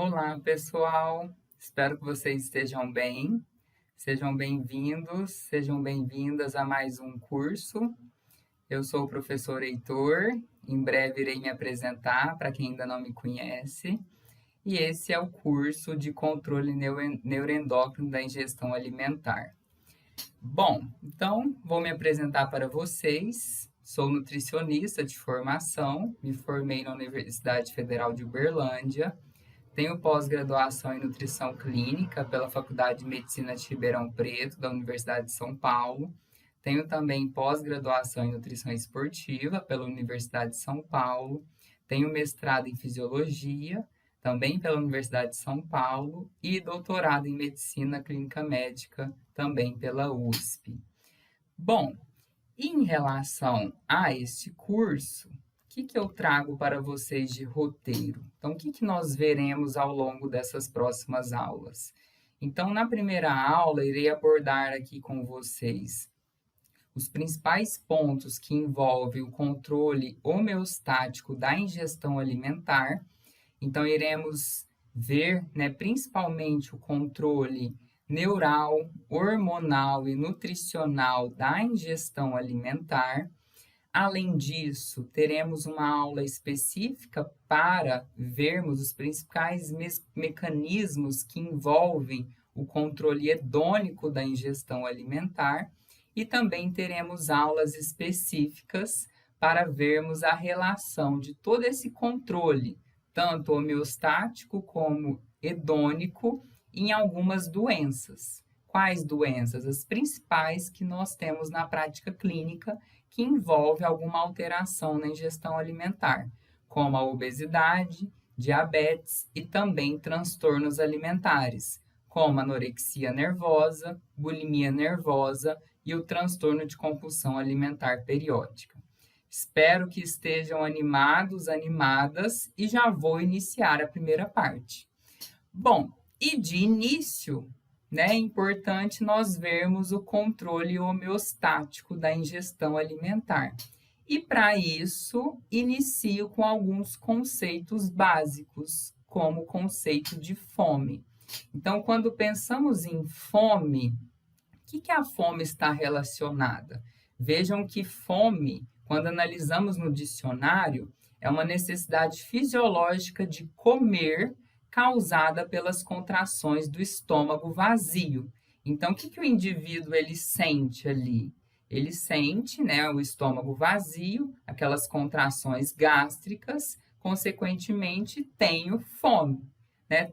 Olá, pessoal. Espero que vocês estejam bem. Sejam bem-vindos, sejam bem-vindas a mais um curso. Eu sou o professor Heitor. Em breve irei me apresentar para quem ainda não me conhece. E esse é o curso de controle neuroendócrino da ingestão alimentar. Bom, então vou me apresentar para vocês. Sou nutricionista de formação, me formei na Universidade Federal de Uberlândia. Tenho pós-graduação em Nutrição Clínica pela Faculdade de Medicina de Ribeirão Preto, da Universidade de São Paulo. Tenho também pós-graduação em Nutrição Esportiva pela Universidade de São Paulo. Tenho mestrado em Fisiologia, também pela Universidade de São Paulo. E doutorado em Medicina Clínica Médica, também pela USP. Bom, em relação a este curso, o que eu trago para vocês de roteiro? Então, o que nós veremos ao longo dessas próximas aulas? Então, na primeira aula, irei abordar aqui com vocês os principais pontos que envolvem o controle homeostático da ingestão alimentar. Então, iremos ver, principalmente o controle neural, hormonal e nutricional da ingestão alimentar. Além disso, teremos uma aula específica para vermos os principais mecanismos que envolvem o controle hedônico da ingestão alimentar e também teremos aulas específicas para vermos a relação de todo esse controle, tanto homeostático como hedônico, em algumas doenças. Quais doenças? As principais que nós temos na prática clínica, que envolve alguma alteração na ingestão alimentar, como a obesidade, diabetes e também transtornos alimentares, como anorexia nervosa, bulimia nervosa e o transtorno de compulsão alimentar periódica. Espero que estejam animados, animadas, e já vou iniciar a primeira parte. Bom, e de início, é importante nós vermos o controle homeostático da ingestão alimentar. E para isso, inicio com alguns conceitos básicos, como o conceito de fome. Então, quando pensamos em fome, o que a fome está relacionada? Vejam que fome, quando analisamos no dicionário, é uma necessidade fisiológica de comer causada pelas contrações do estômago vazio. Então, o que o indivíduo ele sente ali? Ele sente, o estômago vazio, aquelas contrações gástricas, consequentemente, tenho fome.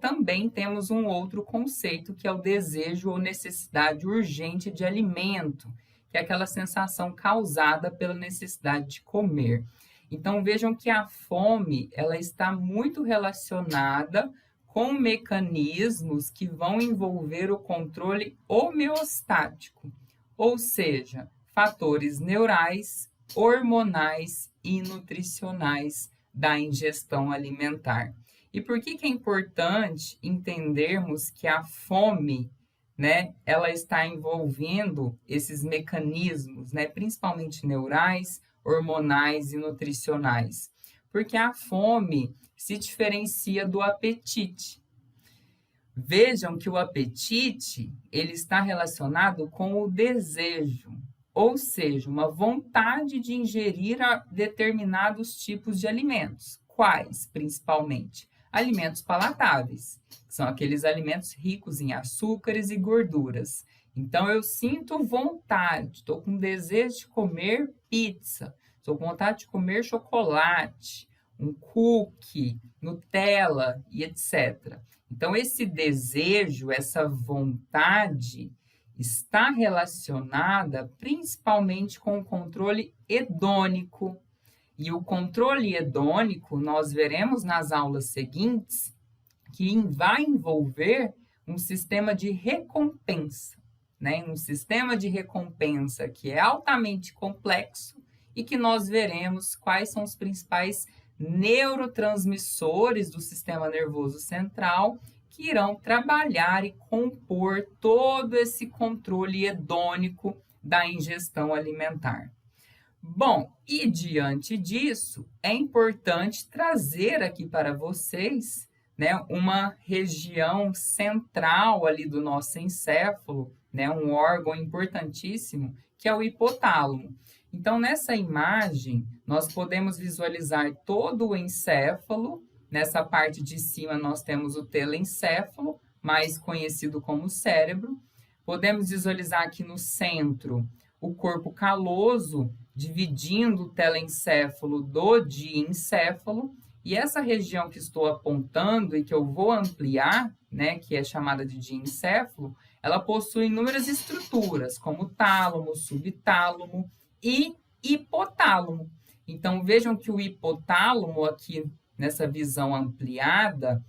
Também temos um outro conceito, que é o desejo ou necessidade urgente de alimento, que é aquela sensação causada pela necessidade de comer. Então, vejam que a fome ela está muito relacionada com mecanismos que vão envolver o controle homeostático, ou seja, fatores neurais, hormonais e nutricionais da ingestão alimentar. E por que é importante entendermos que a fome, ela está envolvendo esses mecanismos, principalmente neurais, hormonais e nutricionais? Porque a fome se diferencia do apetite. Vejam que o apetite ele está relacionado com o desejo, ou seja, uma vontade de ingerir determinados tipos de alimentos. Quais, principalmente? Alimentos palatáveis, que são aqueles alimentos ricos em açúcares e gorduras. Então, eu sinto vontade, estou com desejo de comer pizza, estou com vontade de comer chocolate, um cookie, Nutella e etc. Então, esse desejo, essa vontade, está relacionada principalmente com o controle hedônico. E o controle hedônico, nós veremos nas aulas seguintes, que vai envolver um sistema de recompensa, um sistema de recompensa que é altamente complexo e que nós veremos quais são os principais neurotransmissores do sistema nervoso central que irão trabalhar e compor todo esse controle hedônico da ingestão alimentar. Bom, e diante disso, é importante trazer aqui para vocês né, uma região central ali do nosso encéfalo, né, um órgão importantíssimo, que é o hipotálamo. Então, nessa imagem, nós podemos visualizar todo o encéfalo. Nessa parte de cima, nós temos o telencéfalo, mais conhecido como cérebro. Podemos visualizar aqui no centro o corpo caloso, dividindo o telencéfalo do diencéfalo. E essa região que estou apontando e que eu vou ampliar, né, que é chamada de diencéfalo, ela possui inúmeras estruturas, como tálamo, subtálamo e hipotálamo. Então, vejam que o hipotálamo, aqui nessa visão ampliada,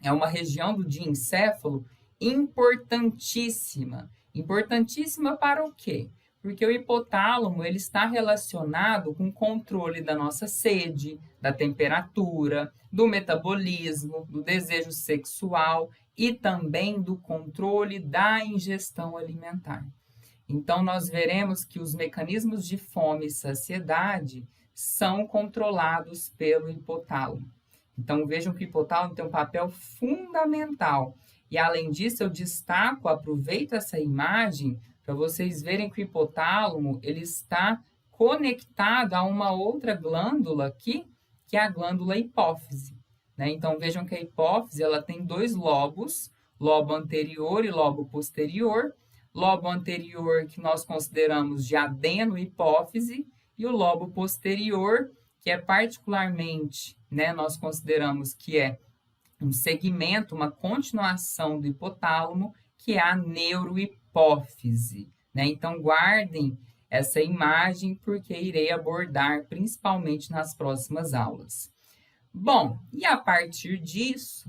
é uma região do diencéfalo importantíssima. Importantíssima para o quê? Porque o hipotálamo ele está relacionado com o controle da nossa sede, da temperatura, do metabolismo, do desejo sexual e também do controle da ingestão alimentar. Então, nós veremos que os mecanismos de fome e saciedade são controlados pelo hipotálamo. Então, vejam que o hipotálamo tem um papel fundamental. E, além disso, eu destaco, aproveito essa imagem para vocês verem que o hipotálamo ele está conectado a uma outra glândula aqui, que é a glândula hipófise. Né? Então, vejam que a hipófise ela tem dois lobos, lobo anterior e lobo posterior. Lobo anterior que nós consideramos de adenohipófise e o lobo posterior, que é particularmente, né, nós consideramos que é um segmento, uma continuação do hipotálamo, que é a neurohipófise. Né? Então, guardem essa imagem, porque irei abordar principalmente nas próximas aulas. Bom, e a partir disso,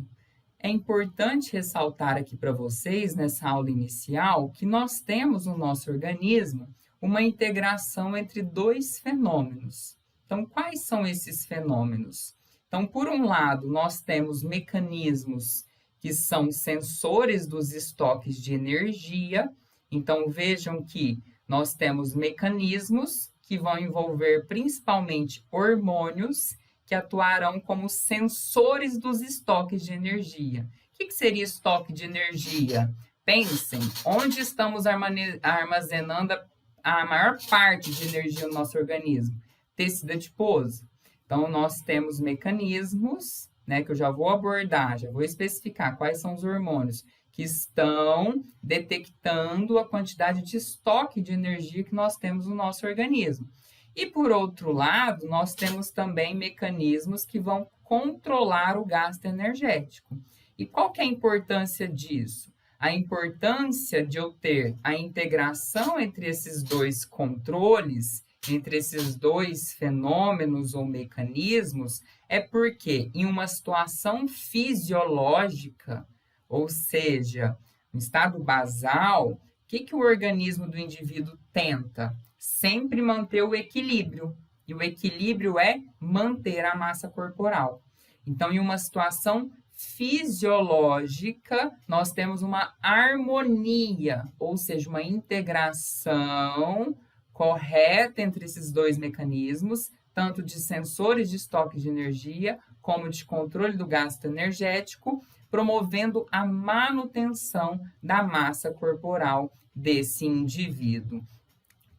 é importante ressaltar aqui para vocês, nessa aula inicial, que nós temos no nosso organismo uma integração entre dois fenômenos. Então, quais são esses fenômenos? Então, por um lado, nós temos mecanismos que são sensores dos estoques de energia. Então, vejam que nós temos mecanismos que vão envolver principalmente hormônios que atuarão como sensores dos estoques de energia. O que seria estoque de energia? Pensem, onde estamos armazenando a maior parte de energia no nosso organismo? Tecido adiposo. Então, nós temos mecanismos, né, que eu já vou abordar, já vou especificar quais são os hormônios que estão detectando a quantidade de estoque de energia que nós temos no nosso organismo. E, por outro lado, nós temos também mecanismos que vão controlar o gasto energético. E qual que é a importância disso? A importância de eu ter a integração entre esses dois controles, entre esses dois fenômenos ou mecanismos, é porque em uma situação fisiológica, ou seja, no estado basal, o que o organismo do indivíduo tenta? Sempre manter o equilíbrio. E o equilíbrio é manter a massa corporal. Então, em uma situação fisiológica, nós temos uma harmonia, ou seja, uma integração correta entre esses dois mecanismos, tanto de sensores de estoque de energia, como de controle do gasto energético, promovendo a manutenção da massa corporal desse indivíduo.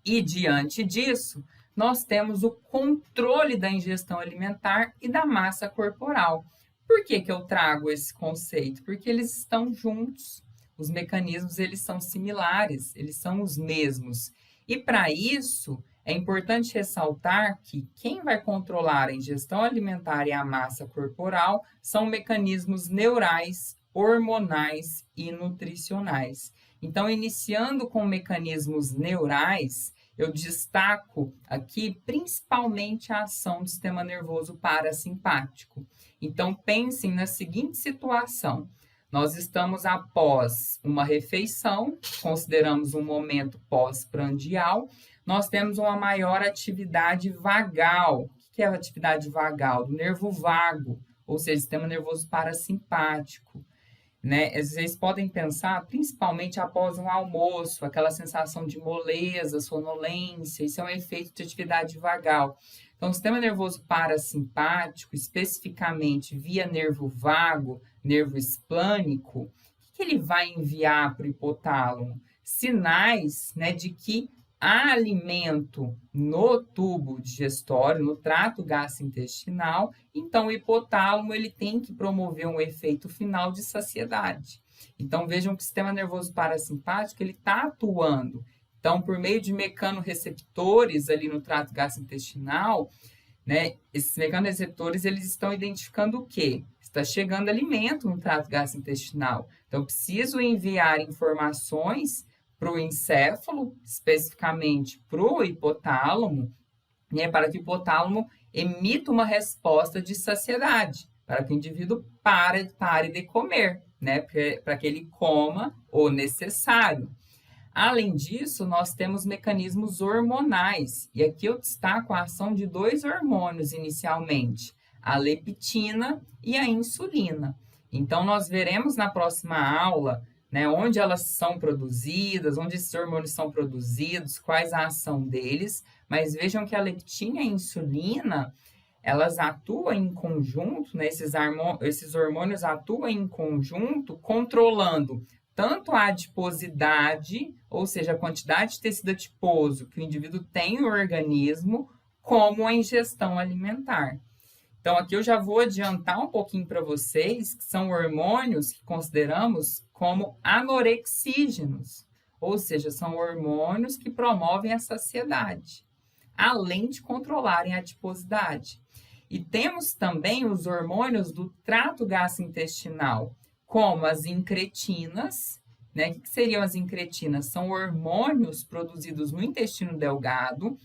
E, diante disso, nós temos o controle da ingestão alimentar e da massa corporal. Por que eu trago esse conceito? Porque eles estão juntos, os mecanismos eles são similares, eles são os mesmos. E, para isso, é importante ressaltar que quem vai controlar a ingestão alimentar e a massa corporal são mecanismos neurais, hormonais e nutricionais. Então, iniciando com mecanismos neurais, eu destaco aqui principalmente a ação do sistema nervoso parasimpático. Então, pensem na seguinte situação. Nós estamos após uma refeição, consideramos um momento pós-prandial, nós temos uma maior atividade vagal. O que é a atividade vagal? Do nervo vago, ou seja, sistema nervoso parasimpático. Né? Vocês podem pensar, principalmente após um almoço, aquela sensação de moleza, sonolência, isso é um efeito de atividade vagal. Então, o sistema nervoso parasimpático, especificamente via nervo vago, nervo esplânico, o que ele vai enviar para o hipotálamo? Sinais, né, de que há alimento no tubo digestório, no trato gastrointestinal, então o hipotálamo ele tem que promover um efeito final de saciedade. Então, vejam que o sistema nervoso parasimpático ele está atuando. Então, por meio de mecanorreceptores ali no trato gastrointestinal, né, esses mecanorreceptores eles estão identificando o quê? Está chegando alimento no trato gastrointestinal. Então, eu preciso enviar informações para o encéfalo, especificamente para o hipotálamo, né, para que o hipotálamo emita uma resposta de saciedade, para que o indivíduo pare de comer, né, para que ele coma o necessário. Além disso, nós temos mecanismos hormonais, e aqui eu destaco a ação de 2 hormônios inicialmente, a leptina e a insulina. Então, nós veremos na próxima aula, né, onde elas são produzidas, onde esses hormônios são produzidos, quais a ação deles, mas vejam que a leptina e a insulina, elas atuam em conjunto, né, esses hormônios atuam em conjunto, controlando tanto a adiposidade, ou seja, a quantidade de tecido adiposo que o indivíduo tem no organismo, como a ingestão alimentar. Então, aqui eu já vou adiantar um pouquinho para vocês, que são hormônios que consideramos como anorexígenos, ou seja, são hormônios que promovem a saciedade, além de controlarem a adiposidade. E temos também os hormônios do trato gastrointestinal, como as incretinas, né? O que seriam as incretinas? São hormônios produzidos no intestino delgado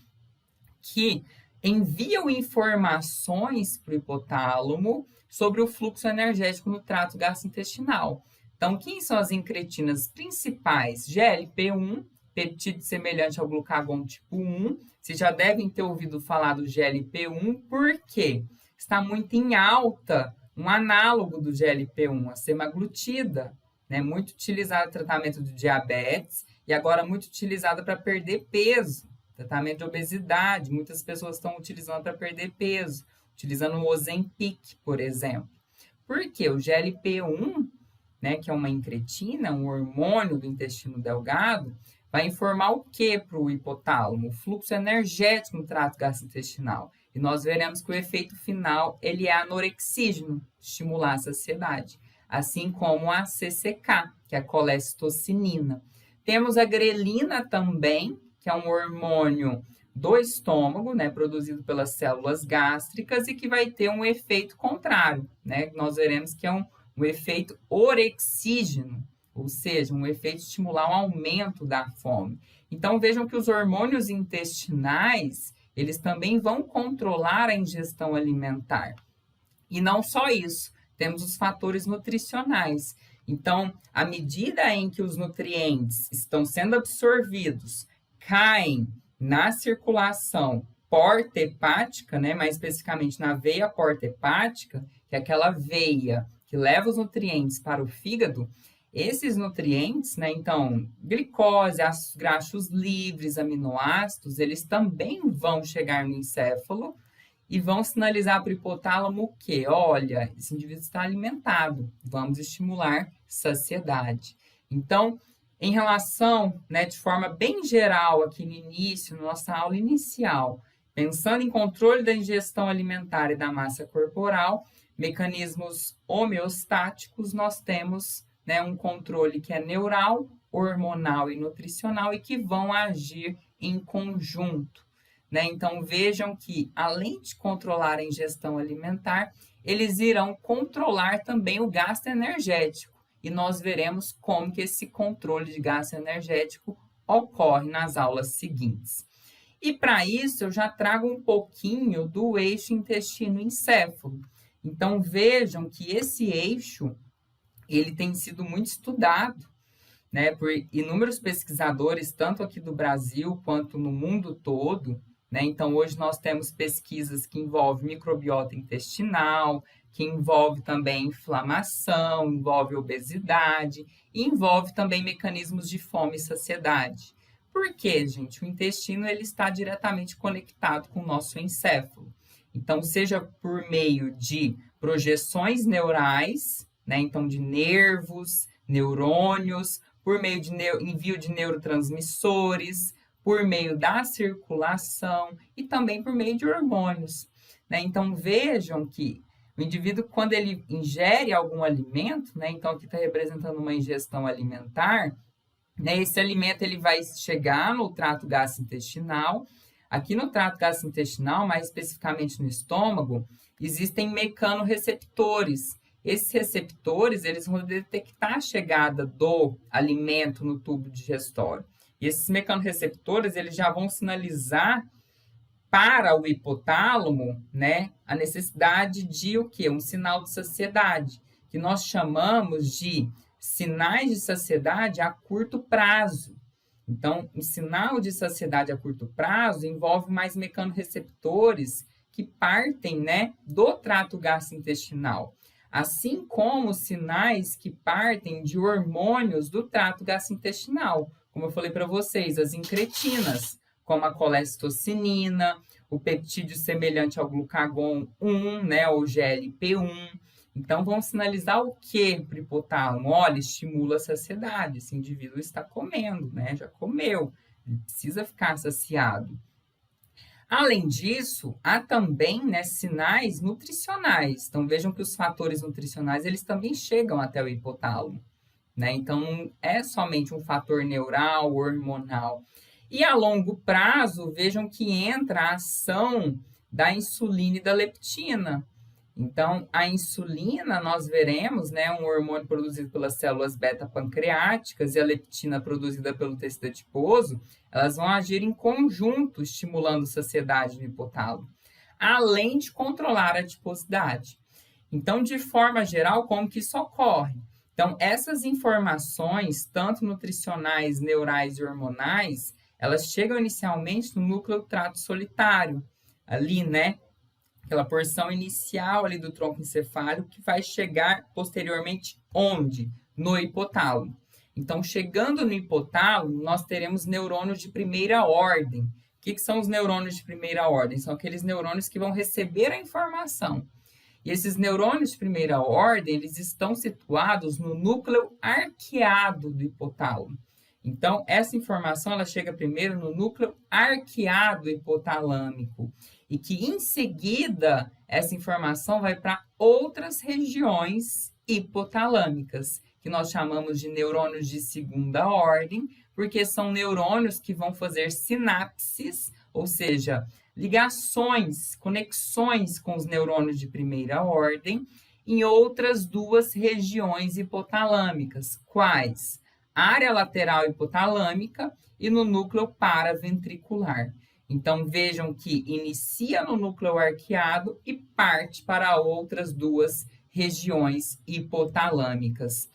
que enviam informações para o hipotálamo sobre o fluxo energético no trato gastrointestinal. Então, quem são as incretinas principais? GLP-1, peptídeo semelhante ao glucagon tipo 1. Vocês já devem ter ouvido falar do GLP-1, porque está muito em alta um análogo do GLP-1, a semaglutida, né? Muito utilizado no tratamento de diabetes e agora muito utilizada para perder peso, tratamento de obesidade. Muitas pessoas estão utilizando para perder peso, utilizando o Ozempic, por exemplo. Por quê? O GLP-1, né, que é uma incretina, um hormônio do intestino delgado, vai informar o que para o hipotálamo? O fluxo energético no trato gastrointestinal. E nós veremos que o efeito final ele é anorexígeno, estimular a saciedade. Assim como a CCK, que é a colecistocinina. Temos a grelina também, que é um hormônio do estômago, né, produzido pelas células gástricas e que vai ter um efeito contrário, né? Nós veremos que é um efeito orexígeno, ou seja, um efeito estimular um aumento da fome. Então, vejam que os hormônios intestinais, eles também vão controlar a ingestão alimentar. E não só isso, temos os fatores nutricionais. Então, à medida em que os nutrientes estão sendo absorvidos, caem na circulação porta-hepática, né, mais especificamente na veia porta-hepática, que é aquela veia que leva os nutrientes para o fígado, esses nutrientes, né, então, glicose, ácidos graxos livres, aminoácidos, eles também vão chegar no encéfalo e vão sinalizar para o hipotálamo o quê? Olha, esse indivíduo está alimentado, vamos estimular saciedade. Então, em relação, né, de forma bem geral, aqui no início, na nossa aula inicial, pensando em controle da ingestão alimentar e da massa corporal, mecanismos homeostáticos, nós temos, né, um controle que é neural, hormonal e nutricional e que vão agir em conjunto, né? Então, vejam que, além de controlar a ingestão alimentar, eles irão controlar também o gasto energético. E nós veremos como que esse controle de gasto energético ocorre nas aulas seguintes. E para isso, eu já trago um pouquinho do eixo intestino-encéfalo. Então, vejam que esse eixo, ele tem sido muito estudado, né, por inúmeros pesquisadores, tanto aqui do Brasil quanto no mundo todo, né? Então, hoje nós temos pesquisas que envolvem microbiota intestinal, que envolve também inflamação, envolve obesidade, e envolve também mecanismos de fome e saciedade. Por quê, gente? O intestino ele está diretamente conectado com o nosso encéfalo. Então, seja por meio de projeções neurais, né? Então, de nervos, neurônios, por meio de envio de neurotransmissores, por meio da circulação e também por meio de hormônios, né? Então, vejam que o indivíduo, quando ele ingere algum alimento, né? Então, aqui está representando uma ingestão alimentar, né? Esse alimento ele vai chegar no trato gastrointestinal. Aqui no trato gastrointestinal, mais especificamente no estômago, existem mecanorreceptores. Esses receptores, eles vão detectar a chegada do alimento no tubo digestório. E esses mecanorreceptores, eles já vão sinalizar para o hipotálamo, né, a necessidade de o quê? Um sinal de saciedade, que nós chamamos de sinais de saciedade a curto prazo. Então, um sinal de saciedade a curto prazo envolve mais mecanorreceptores que partem, né, do trato gastrointestinal, assim como sinais que partem de hormônios do trato gastrointestinal, como eu falei para vocês, as incretinas, como a colecistocinina, o peptídeo semelhante ao glucagon 1, né, ou GLP-1. Então, vão sinalizar o que para o hipotálamo? Olha, estimula a saciedade, esse indivíduo está comendo, né, já comeu, ele precisa ficar saciado. Além disso, há também, né, sinais nutricionais. Então, vejam que os fatores nutricionais, eles também chegam até o hipotálamo, né? Então, não é somente um fator neural, hormonal. E a longo prazo, vejam que entra a ação da insulina e da leptina. Então, a insulina, nós veremos, né, um hormônio produzido pelas células beta-pancreáticas e a leptina produzida pelo tecido adiposo, elas vão agir em conjunto, estimulando a saciedade no hipotálamo, além de controlar a adiposidade. Então, de forma geral, como que isso ocorre? Então, essas informações, tanto nutricionais, neurais e hormonais, elas chegam inicialmente no núcleo do trato solitário, ali, né? Aquela porção inicial ali do tronco encefálico que vai chegar posteriormente onde? No hipotálamo. Então, chegando no hipotálamo, nós teremos neurônios de primeira ordem. O que são os neurônios de primeira ordem? São aqueles neurônios que vão receber a informação. E esses neurônios de primeira ordem, eles estão situados no núcleo arqueado do hipotálamo. Então, essa informação ela chega primeiro no núcleo arqueado hipotalâmico e que, em seguida, essa informação vai para outras regiões hipotalâmicas, que nós chamamos de neurônios de segunda ordem, porque são neurônios que vão fazer sinapses, ou seja, ligações, conexões com os neurônios de primeira ordem em outras duas regiões hipotalâmicas. Quais? A área lateral hipotalâmica e no núcleo paraventricular. Então, vejam que inicia no núcleo arqueado e parte para outras duas regiões hipotalâmicas.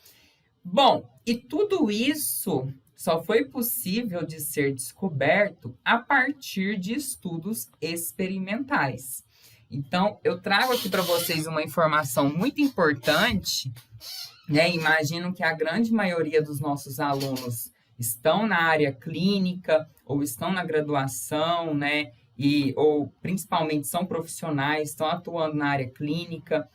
Bom, e tudo isso só foi possível de ser descoberto a partir de estudos experimentais. Então, eu trago aqui para vocês uma informação muito importante, né? Imagino que a grande maioria dos nossos alunos estão na área clínica ou estão na graduação, né? Ou principalmente são profissionais, estão atuando na área clínica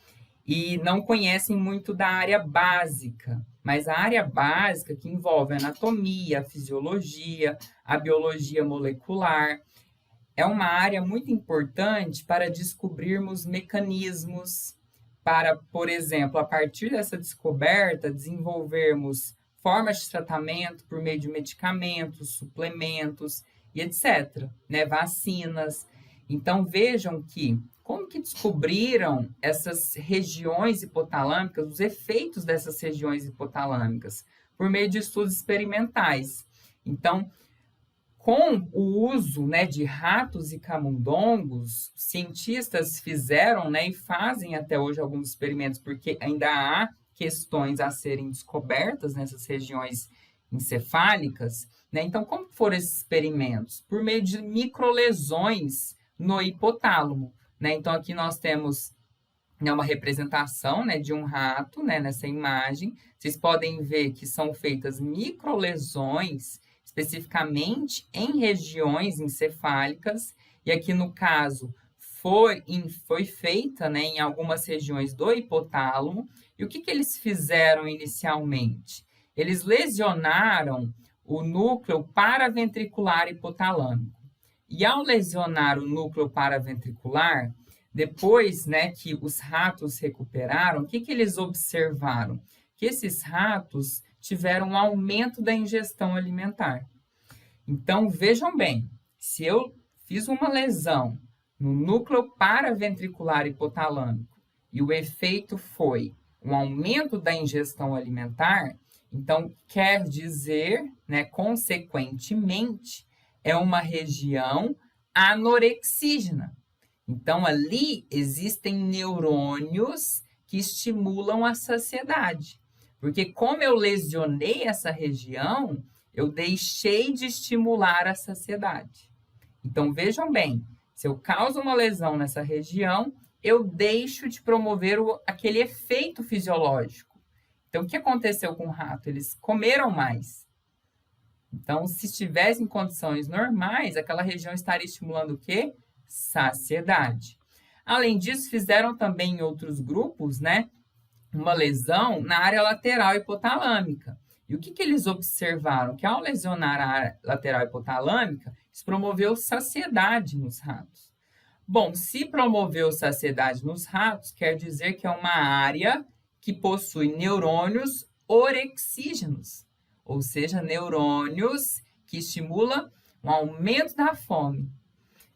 e não conhecem muito da área básica. Mas a área básica que envolve a anatomia, a fisiologia, a biologia molecular, é uma área muito importante para descobrirmos mecanismos, para, por exemplo, a partir dessa descoberta, desenvolvermos formas de tratamento por meio de medicamentos, suplementos e etc., né? Vacinas. Então, vejam que como que descobriram essas regiões hipotalâmicas, os efeitos dessas regiões hipotalâmicas? Por meio de estudos experimentais. Então, com o uso, né, de ratos e camundongos, cientistas fizeram, né, e fazem até hoje alguns experimentos, porque ainda há questões a serem descobertas nessas regiões encefálicas, né? Então, como foram esses experimentos? Por meio de microlesões no hipotálamo, né? Então, aqui nós temos, né, uma representação, né, de um rato, né, nessa imagem. Vocês podem ver que são feitas microlesões especificamente em regiões encefálicas, e aqui no caso foi feita, né, em algumas regiões do hipotálamo. E o que eles fizeram inicialmente? Eles lesionaram o núcleo paraventricular hipotalâmico. E ao lesionar o núcleo paraventricular, depois, né, que os ratos recuperaram, o que eles observaram? Que esses ratos tiveram um aumento da ingestão alimentar. Então, vejam bem, se eu fiz uma lesão no núcleo paraventricular hipotalâmico e o efeito foi um aumento da ingestão alimentar, então quer dizer, né, consequentemente, é uma região anorexígena. Então, ali existem neurônios que estimulam a saciedade. Porque como eu lesionei essa região, eu deixei de estimular a saciedade. Então, vejam bem, se eu causo uma lesão nessa região, eu deixo de promover aquele efeito fisiológico. Então, o que aconteceu com o rato? Eles comeram mais. Então, se estivesse em condições normais, aquela região estaria estimulando o quê? Saciedade. Além disso, fizeram também em outros grupos, né, uma lesão na área lateral hipotalâmica. E o que eles observaram? Que ao lesionar a área lateral hipotalâmica, isso promoveu saciedade nos ratos. Bom, se promoveu saciedade nos ratos, quer dizer que é uma área que possui neurônios orexígenos, ou seja, neurônios que estimulam um aumento da fome.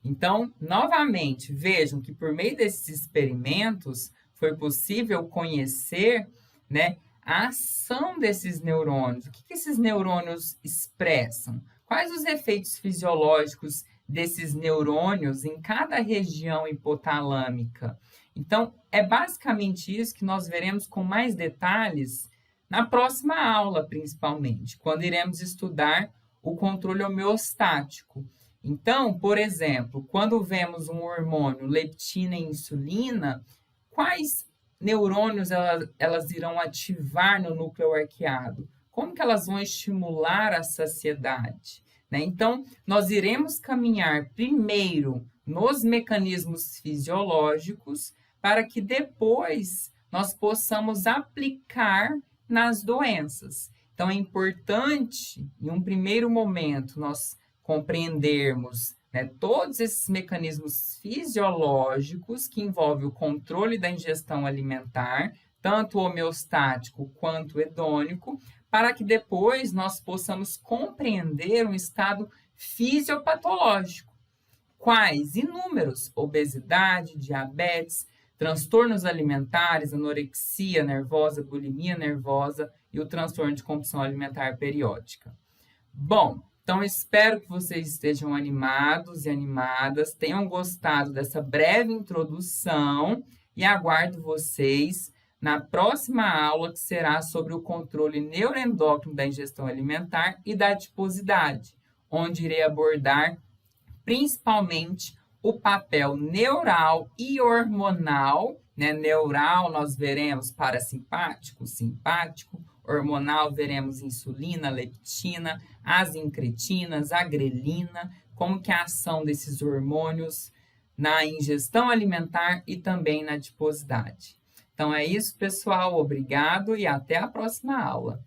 Então, novamente, vejam que por meio desses experimentos foi possível conhecer, né, a ação desses neurônios. O que esses neurônios expressam? Quais os efeitos fisiológicos desses neurônios em cada região hipotalâmica? Então, é basicamente isso que nós veremos com mais detalhes na próxima aula, principalmente, quando iremos estudar o controle homeostático. Então, por exemplo, quando vemos um hormônio, leptina e insulina, quais neurônios elas irão ativar no núcleo arqueado? Como que elas vão estimular a saciedade? Né? Então, nós iremos caminhar primeiro nos mecanismos fisiológicos para que depois nós possamos aplicar nas doenças. Então, é importante, em um primeiro momento, nós compreendermos, né, todos esses mecanismos fisiológicos que envolvem o controle da ingestão alimentar, tanto homeostático quanto hedônico, para que depois nós possamos compreender um estado fisiopatológico. Quais? Inúmeros: obesidade, diabetes, transtornos alimentares, anorexia nervosa, bulimia nervosa e o transtorno de compulsão alimentar periódica. Bom, então espero que vocês estejam animados e animadas, tenham gostado dessa breve introdução e aguardo vocês na próxima aula, que será sobre o controle neuroendócrino da ingestão alimentar e da adiposidade, onde irei abordar principalmente o papel neural e hormonal, né? Neural nós veremos parasimpático, simpático, hormonal veremos insulina, leptina, as incretinas, a grelina, como que é a ação desses hormônios na ingestão alimentar e também na adiposidade. Então é isso, pessoal. Obrigado e até a próxima aula.